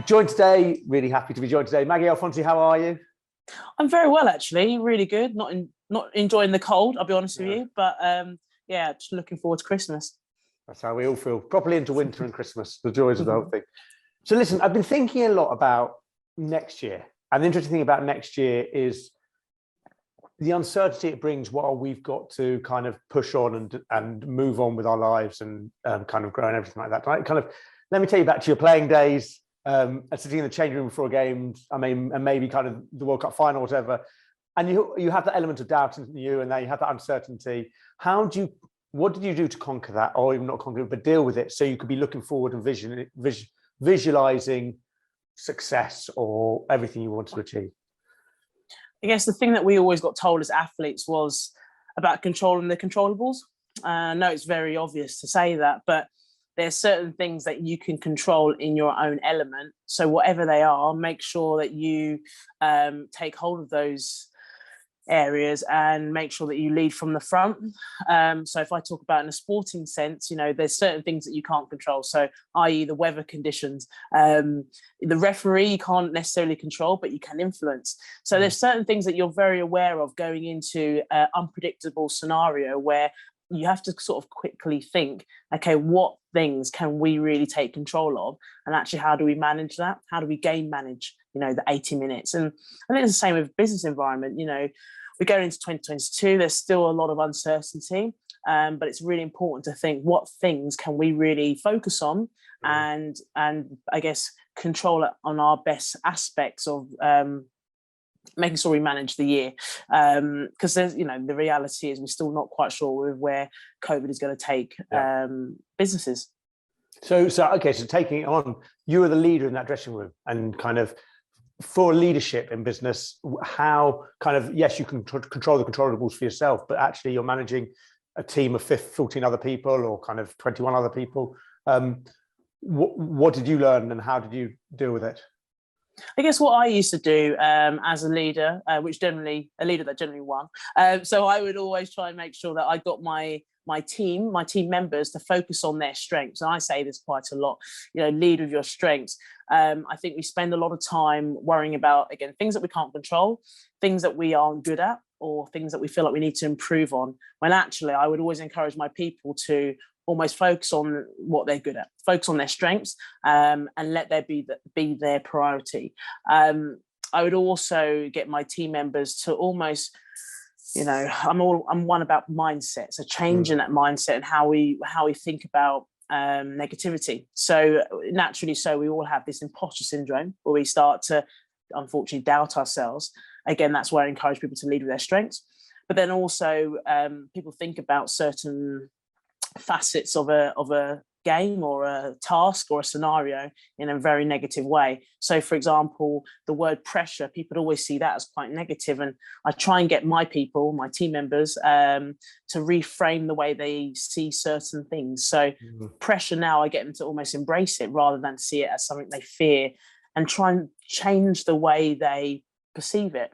Joined today, really happy to be joined today. Maggie Alphonsi, how are you? I'm very well, actually. Really good. Not enjoying the cold, I'll be honest with you, but yeah, just looking forward to Christmas. That's how we all feel. Properly into winter and Christmas, the joys of the whole thing. So listen, I've been thinking a lot about next year. And the interesting thing about next year is the uncertainty it brings while we've got to kind of push on and move on with our lives and kind of grow and everything like that. Right? Kind of, let me take you back to your playing days, sitting in the changing room before games. I mean, and maybe kind of the World Cup final, or whatever. And you have that element of doubt in you, and now you have that uncertainty. What did you do to conquer that, or even not conquer it, but deal with it, so you could be looking forward and visualizing success or everything you wanted to achieve? I guess the thing that we always got told as athletes was about controlling the controllables. I know it's very obvious to say that, but there's certain things that you can control in your own element. So whatever they are, make sure that you take hold of those areas and make sure that you lead from the front. So if I talk about in a sporting sense, there's certain things that you can't control. So i.e. the weather conditions, the referee you can't necessarily control, but you can influence. So there's certain things that you're very aware of going into an unpredictable scenario where you have to sort of quickly think, okay, what things can we really take control of? And actually, how do we manage that? How do we game manage, the 80 minutes? And I think it's the same with business environment. We're going into 2022, there's still a lot of uncertainty, but it's really important to think what things can we really focus on and I guess control it on our best aspects of making sure we manage the year, because there's the reality is we're still not quite sure with where COVID is going to take businesses. So taking it on, you were the leader in that dressing room, and kind of for leadership in business, how kind of, yes, you can control the controllables for yourself, but actually you're managing a team of 14 other people or kind of 21 other people. What did you learn, and how did you deal with it? I guess what I used to do as a leader, a leader that generally won. So I would always try and make sure that I got my team members to focus on their strengths. And I say this quite a lot, lead with your strengths. I think we spend a lot of time worrying about, again, things that we can't control, things that we aren't good at, or things that we feel like we need to improve on. When actually, I would always encourage my people to almost focus on what they're good at, focus on their strengths, and let there be their priority. I would also get my team members to almost, I'm one about mindset, so changing that mindset and how we think about negativity. So naturally, we all have this imposter syndrome where we start to unfortunately doubt ourselves. Again, that's where I encourage people to lead with their strengths. But then also people think about certain facets of a game or a task or a scenario in a very negative way. So for example, the word pressure, people always see that as quite negative, and I try and get my people, my team members, to reframe the way they see certain things. So pressure, now I get them to almost embrace it rather than see it as something they fear, and try and change the way they perceive it.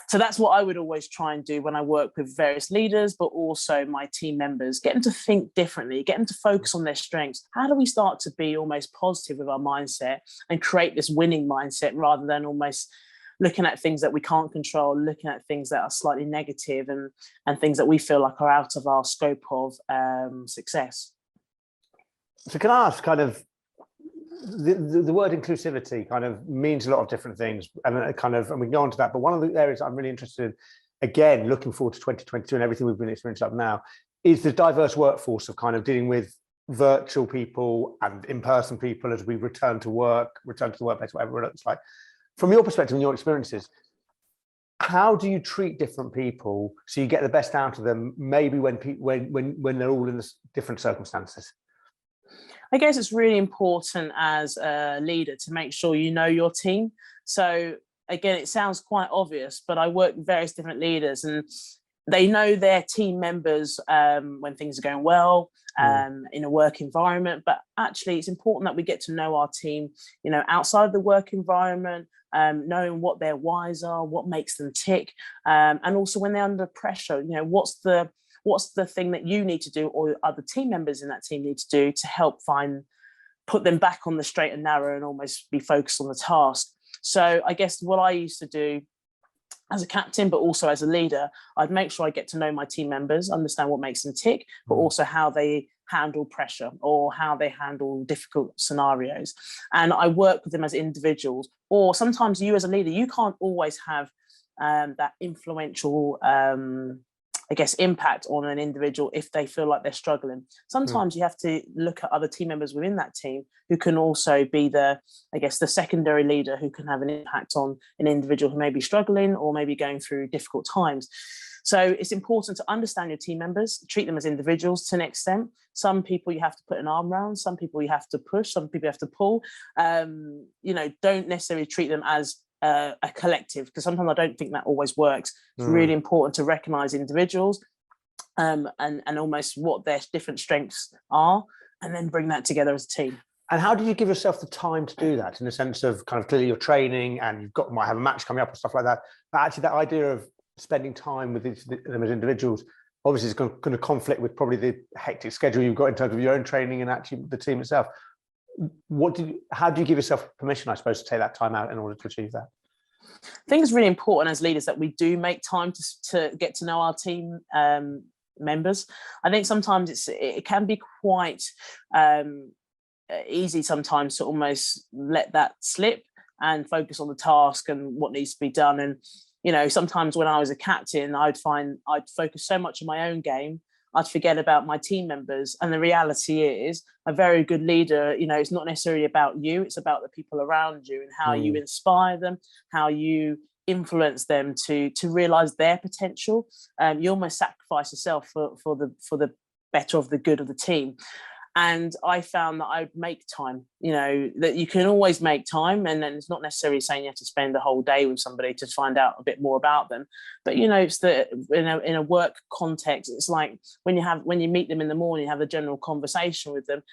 So that's what I would always try and do when I work with various leaders, but also my team members, get them to think differently, get them to focus on their strengths. How do we start to be almost positive with our mindset and create this winning mindset, rather than almost looking at things that we can't control, looking at things that are slightly negative and things that we feel like are out of our scope of success. So can I ask, kind of, the word inclusivity kind of means a lot of different things, and we can go on to that. But one of the areas I'm really interested in, again, looking forward to 2022 and everything we've been experiencing up now, is the diverse workforce of kind of dealing with virtual people and in-person people as we return to the workplace, whatever it looks like. From your perspective and your experiences, how do you treat different people so you get the best out of them, maybe when they're all in different circumstances? I guess it's really important as a leader to make sure you know your team. So again, it sounds quite obvious, but I work with various different leaders, and they know their team members when things are going well in a work environment. But actually, it's important that we get to know our team, outside of the work environment, knowing what their whys are, what makes them tick, and also when they're under pressure, what's the thing that you need to do, or other team members in that team need to do, to help find put them back on the straight and narrow and almost be focused on the task. So I guess what I used to do as a captain, but also as a leader, I'd make sure I get to know my team members, understand what makes them tick, but also how they handle pressure or how they handle difficult scenarios. And I work with them as individuals, or sometimes you as a leader, you can't always have that influential I guess, impact on an individual if they feel like they're struggling. Sometimes you have to look at other team members within that team who can also be the, I guess, the secondary leader who can have an impact on an individual who may be struggling or maybe going through difficult times. So it's important to understand your team members, treat them as individuals to an extent. Some people you have to put an arm around, some people you have to push, some people you have to pull. Don't necessarily treat them as a collective, because sometimes I don't think that always works. It's really important to recognize individuals and almost what their different strengths are, and then bring that together as a team. And how did you give yourself the time to do that, in the sense of kind of clearly you're training and might have a match coming up and stuff like that, but actually that idea of spending time with them as individuals obviously is going to conflict with probably the hectic schedule you've got in terms of your own training and actually the team itself. How do you give yourself permission, I suppose, to take that time out in order to achieve that? I think it's really important as leaders that we do make time to get to know our team members. I think sometimes it can be quite easy sometimes to almost let that slip and focus on the task and what needs to be done. And sometimes when I was a captain, I'd focus so much on my own game, I'd forget about my team members. And the reality is, a very good leader, it's not necessarily about you, it's about the people around you and how you inspire them, how you influence them to realize their potential. You almost sacrifice yourself for the better of the good of the team. And I found that I'd make time, that you can always make time. And then it's not necessarily saying you have to spend the whole day with somebody to find out a bit more about them. But, it's that in a work context, it's like when you meet them in the morning, you have a general conversation with them,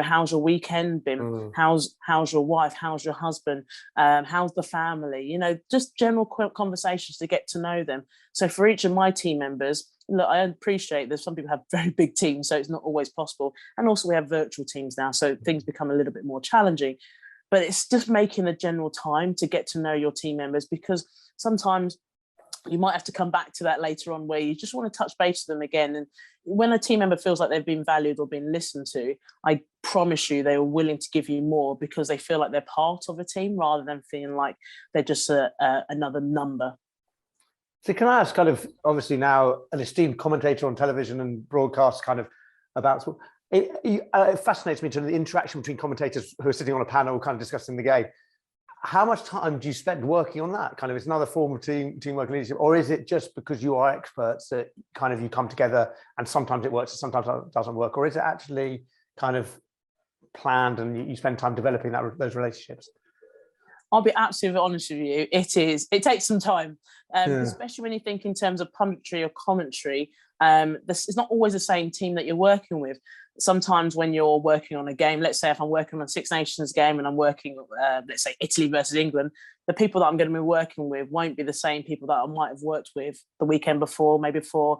how's your weekend been? How's your wife? How's your husband? How's the family? Just general conversations to get to know them. So for each of my team members, look, I appreciate that some people have very big teams, so it's not always possible. And also we have virtual teams now, so things become a little bit more challenging. But it's just making a general time to get to know your team members, because sometimes you might have to come back to that later on where you just want to touch base with them again. And when a team member feels like they've been valued or been listened to, I promise you they are willing to give you more, because they feel like they're part of a team rather than feeling like they're just another number. So can I ask, kind of, obviously now an esteemed commentator on television and broadcast, kind of about it fascinates me to the interaction between commentators who are sitting on a panel kind of discussing the game. How much time do you spend working on that? Kind of, it's another form of teamwork and leadership, or is it just because you are experts that kind of you come together and sometimes it works and sometimes it doesn't work, or is it actually kind of planned and you spend time developing those relationships? I'll be absolutely honest with you. It takes some time, especially when you think in terms of punditry or commentary. It's not always the same team that you're working with. Sometimes when you're working on a game, let's say if I'm working on a Six Nations game and I'm working, let's say Italy versus England, the people that I'm going to be working with won't be the same people that I might have worked with the weekend before, maybe for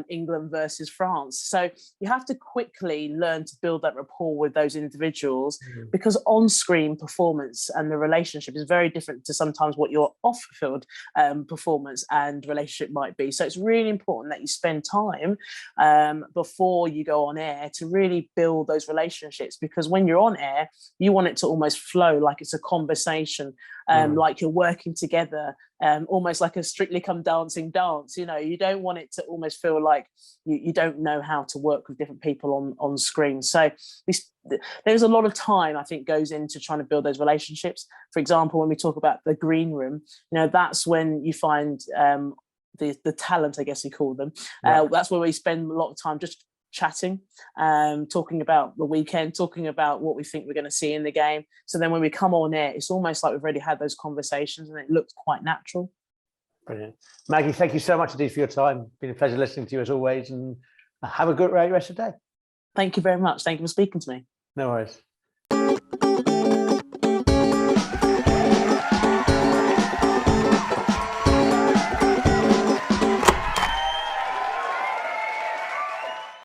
England versus France. So you have to quickly learn to build that rapport with those individuals, because on-screen performance and the relationship is very different to sometimes what your off-field performance and relationship might be. So it's really important that you spend time before you go on air to really build those relationships, because when you're on air, you want it to almost flow like it's a conversation, like you're working together, almost like a Strictly Come Dancing dance. You don't want it to almost feel like you don't know how to work with different people on screen. So there's a lot of time, I think, goes into trying to build those relationships. For example, when we talk about the green room, that's when you find the talent, I guess you call them. That's where we spend a lot of time just chatting, talking about the weekend, talking about what we think we're going to see in the game. So then when we come on air, it's almost like we've already had those conversations and it looks quite natural. Brilliant. Maggie, thank you so much indeed for your time. It's been a pleasure listening to you as always, and have a good rest of the day. Thank you very much. Thank you for speaking to me. No worries.